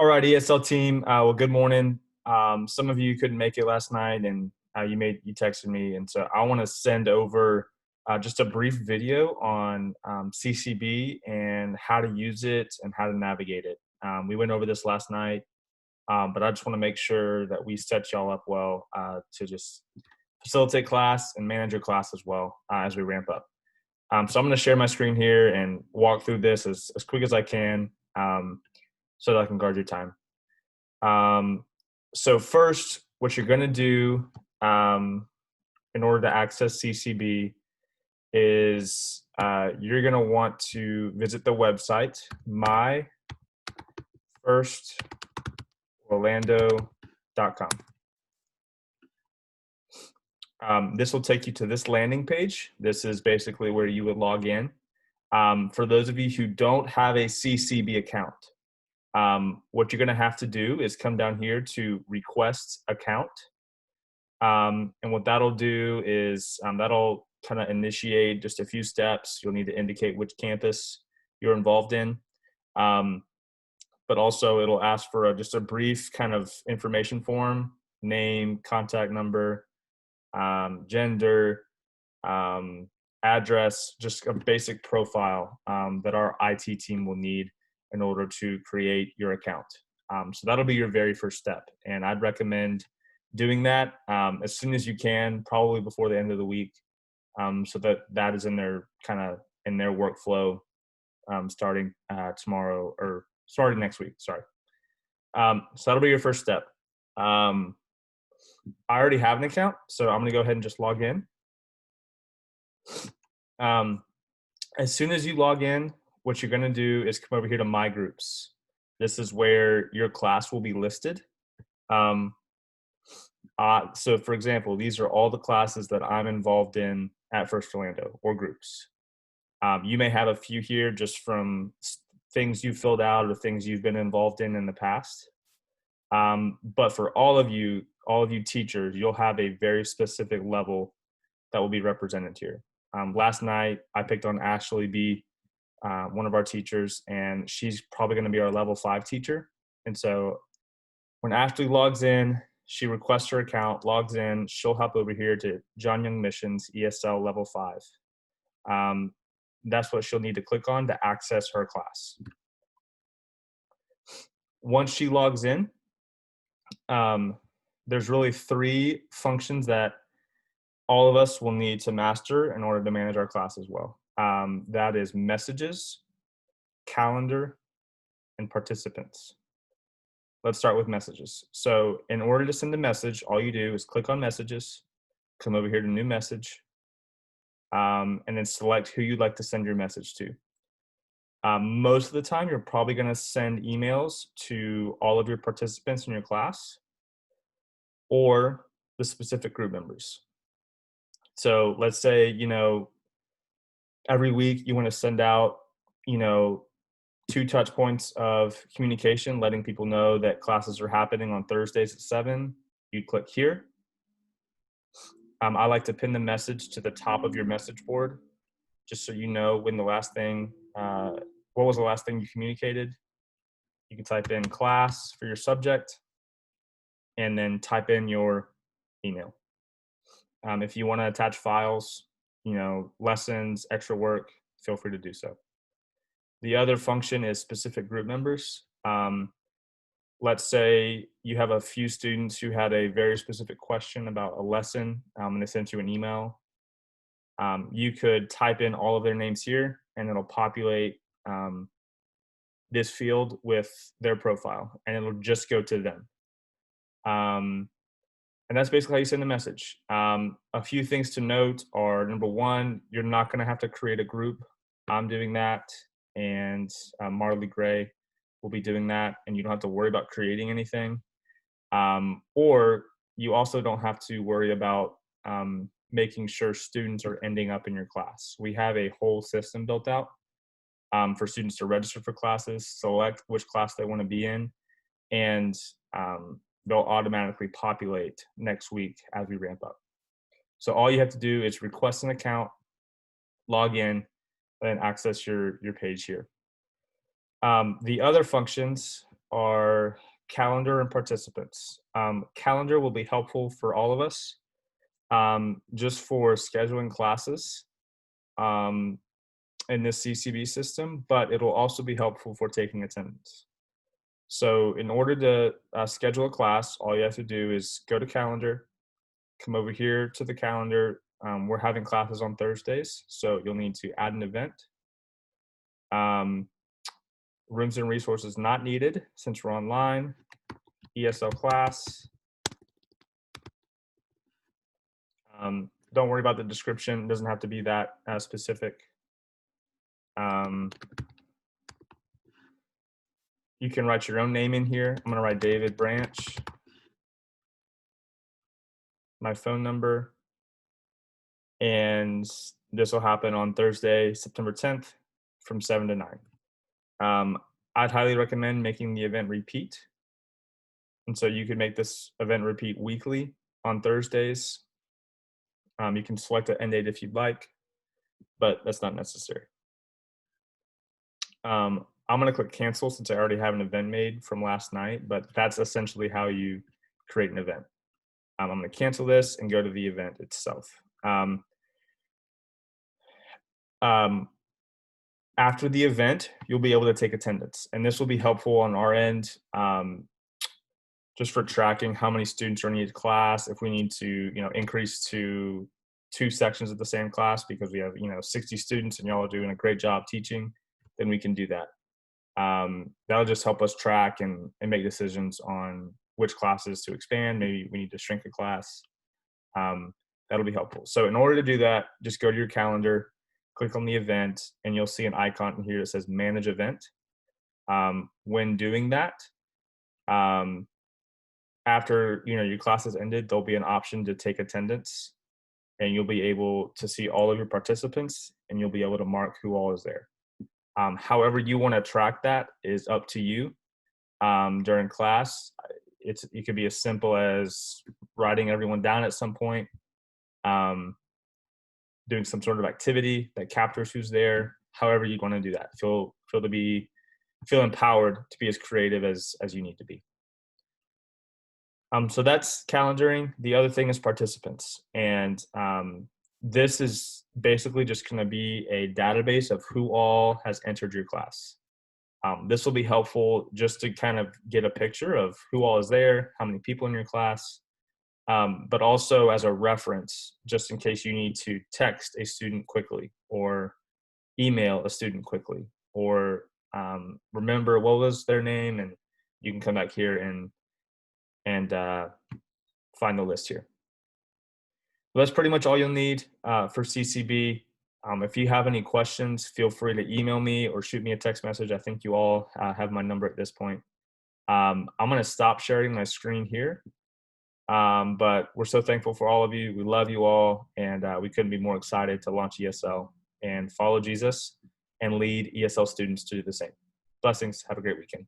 All right, ESL team. Well, good morning. Some of you couldn't make it last night, and you texted me, and so I want to send over just a brief video on CCB and how to use it and how to navigate it. We went over this last night, but I just want to make sure that we set y'all up well to just facilitate class and manage your class as well as we ramp up. So I'm going to share my screen here and walk through this as quick as I can so that I can guard your time. So first, what you're going to do in order to access CCB is you're going to want to visit the website, myfirstorlando.com. This will take you to this landing page. This is basically where you would log in. For those of you who don't have a CCB account, what you're going to have to do is come down here to request account. And what that'll do is that'll kind of initiate just a few steps. You'll need to indicate which campus you're involved in. But also it'll ask for just a brief kind of information form, name, contact number, gender, address, just a basic profile that our IT team will need in order to create your account. So that'll be your very first step. And I'd recommend doing that as soon as you can, probably before the end of the week, so that is in their in their workflow starting tomorrow or starting next week, sorry. So that'll be your first step. I already have an account, so I'm gonna go ahead and just log in. As soon as you log in, what you're going to do is come over here to My Groups. This is where your class will be listed. So for example, these are all the classes that I'm involved in at First Orlando, or groups. You may have a few here just from things you filled out or things you've been involved in the past. But for all of you teachers, you'll have a very specific level that will be represented here. Last night, I picked on Ashley B., one of our teachers, and she's probably going to be our level 5 teacher. And so when Ashley logs in, she requests her account, logs in, she'll hop over here to John Young Missions ESL level 5. That's what she'll need to click on to access her class. Once she logs in, there's really 3 functions that all of us will need to master in order to manage our class as well. That is messages, calendar, and participants. Let's start with messages. So in order to send a message, all you do is click on messages, come over here to new message, and then select who you'd like to send your message to. Most of the time, you're probably going to send emails to all of your participants in your class or the specific group members. So let's say, every week you want to send out, 2 touch points of communication, letting people know that classes are happening on Thursdays at 7. You click here. I like to pin the message to the top of your message board, just so you know when the last thing, what was the last thing you communicated. You can type in class for your subject and then type in your email. If you want to attach files, lessons, extra work, feel free to do so. The other function is specific group members. Let's say you have a few students who had a very specific question about a lesson and they sent you an email. You could type in all of their names here and it'll populate this field with their profile and it'll just go to them. And that's basically how you send a message. A few things to note are, number 1, you're not going to have to create a group. I'm doing that, and Marley Gray will be doing that, and you don't have to worry about creating anything. Or you also don't have to worry about making sure students are ending up in your class. We have a whole system built out for students to register for classes, select which class they want to be in, and they'll automatically populate next week as we ramp up. So all you have to do is request an account, log in, and access your page here. The other functions are calendar and participants. Calendar will be helpful for all of us, just for scheduling classes in this CCB system, but it'll also be helpful for taking attendance. So in order to schedule a class, all you have to do is go to calendar, come over here to the calendar. We're having classes on Thursdays, so you'll need to add an event. Rooms and resources not needed since we're online. ESL class. Don't worry about the description. It doesn't have to be that specific. You can write your own name in here. I'm gonna write David Branch. My phone number. And this will happen on Thursday, September 10th from 7 to 9. I'd highly recommend making the event repeat. And so you could make this event repeat weekly on Thursdays. You can select an end date if you'd like, but that's not necessary. I'm gonna click cancel since I already have an event made from last night, but that's essentially how you create an event. I'm gonna cancel this and go to the event itself. After the event, you'll be able to take attendance, and this will be helpful on our end, just for tracking how many students are in each class. If we need to, increase to 2 sections of the same class because we have, 60 students and y'all are doing a great job teaching, then we can do that. That'll just help us track and make decisions on which classes to expand. Maybe we need to shrink a class. That'll be helpful. So in order to do that, just go to your calendar, click on the event, and you'll see an icon in here that says Manage Event. When doing that, after your class has ended, there'll be an option to take attendance, and you'll be able to see all of your participants, and you'll be able to mark who all is there. However you want to track that is up to you. During class, it could be as simple as writing everyone down at some point, doing some sort of activity that captures who's there. However you want to do that, feel empowered to be as creative as you need to be. So that's calendaring. The other thing is participants, and this is basically just going to be a database of who all has entered your class. This will be helpful just to kind of get a picture of who all is there, how many people in your class, but also as a reference, just in case you need to text a student quickly or email a student quickly, or remember what was their name, and you can come back here and find the list here. That's pretty much all you'll need for CCB. If you have any questions, feel free to email me or shoot me a text message. I think you all have my number at this point. I'm going to stop sharing my screen here, but we're so thankful for all of you. We love you all, and we couldn't be more excited to launch ESL and follow Jesus and lead ESL students to do the same. Blessings. Have a great weekend.